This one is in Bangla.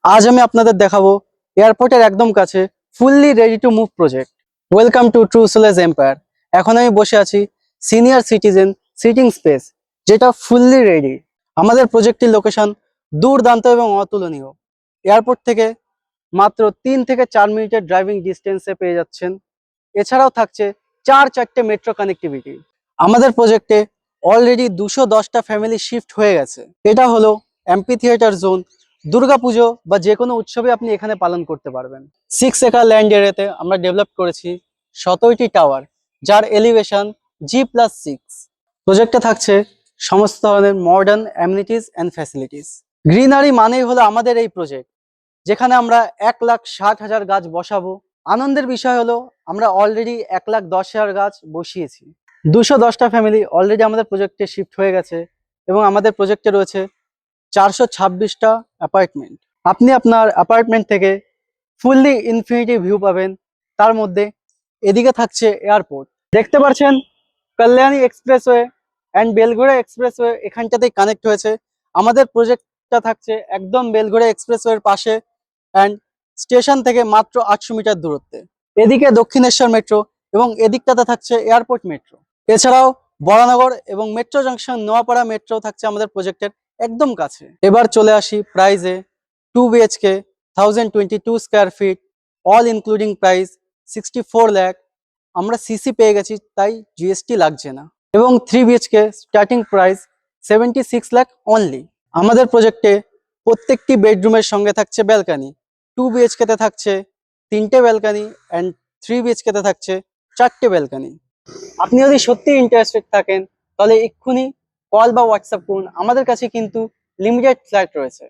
আজ আমি আপনাদের দেখাবো এয়ারপোর্টের একদম কাছে fully ready to move project. Welcome to true solace empire. এখন আমি বসে আছি সিনিয়র সিটিজেন সিটিং স্পেস, যেটা ফুললি রেডি। আমাদের প্রজেক্টটির লোকেশন দুর্দান্ত এবং অতুলনীয়। এয়ারপোর্ট থেকে মাত্র 3 থেকে 4 মিনিটের ড্রাইভিং ডিস্টেন্সে পেয়ে যাচ্ছেন। এছাড়াও থাকছে 4 4টে মেট্রো কানেক্টিভিটি। আমাদের প্রজেক্টে অলরেডি 210টা ফ্যামিলি শিফট হয়ে গেছে। এটা হলো এমপি থিয়েটার জোন। দুর্গাপুজো বা যে কোনো উৎসবে আপনি এখানে পালন করতে পারবেন। 6 একর ল্যান্ড এরিয়াতে আমরা ডেভেলপ করেছি 17টি টাওয়ার, যার এলিভেশন G+6। প্রজেক্টে থাকছে সমস্ত ধরনের modern amenities and facilities. Greenery মানেই হলো আমাদের এই প্রজেক্ট, যেখানে আমরা 1,60,000 গাছ বসাবো। আনন্দের বিষয় হলো আমরা অলরেডি 1,10,000 গাছ বসিয়েছি। 210টা ফ্যামিলি অলরেডি আমাদের প্রজেক্টে শিফট হয়ে গেছে এবং আমাদের প্রজেক্টে রয়েছে 426টা অ্যাপার্টমেন্ট। আপনি আপনার অ্যাপার্টমেন্ট থেকে ফুললি ইনফিনিটি ভিউ পাবেন। তার মধ্যে এদিকে থাকছে এয়ারপোর্ট, দেখতে পাচ্ছেন Kalyani expressway and Belghoria expressway এখানটাতেই কানেক্ট হয়েছে। আমাদের প্রজেক্টটা থাকছে একদম বেলঘড়া এক্সপ্রেসওয়ের পাশে অ্যান্ড স্টেশন থেকে মাত্র 800 মিটার দূরত্বে। এদিকে দক্ষিণেশ্বর মেট্রো এবং এদিকটাতে থাকছে এয়ারপোর্ট মেট্রো। এছাড়াও বরানগর এবং মেট্রো জাংশন নোয়াপাড়া মেট্রো থাকছে আমাদের প্রজেক্টের একদম কাছে। এবার চলে আসি প্রাইজে। 2 BHK 1022 square feet, all including price 64 lakh. আমরা সিসি পেয়ে গেছি, তাই জিএসটি লাগছে না। এবং 3 BHK starting price 76 lakh only. আমাদের প্রজেক্টে প্রত্যেকটি বেডরুমের সঙ্গে থাকছে ব্যালকানি। 2 বিএইচকেতে থাকছে 3টে ব্যালকানি অ্যান্ড 3 বিএইচকেতে থাকছে 4টে ব্যালকানি। আপনি যদি সত্যি ইন্টারেস্টেড থাকেন তাহলে এক্ষুনি কল বা হোয়াটসঅ্যাপ করুন। আমাদের কাছে কিন্তু লিমিটেড ফ্ল্যাট রয়েছে।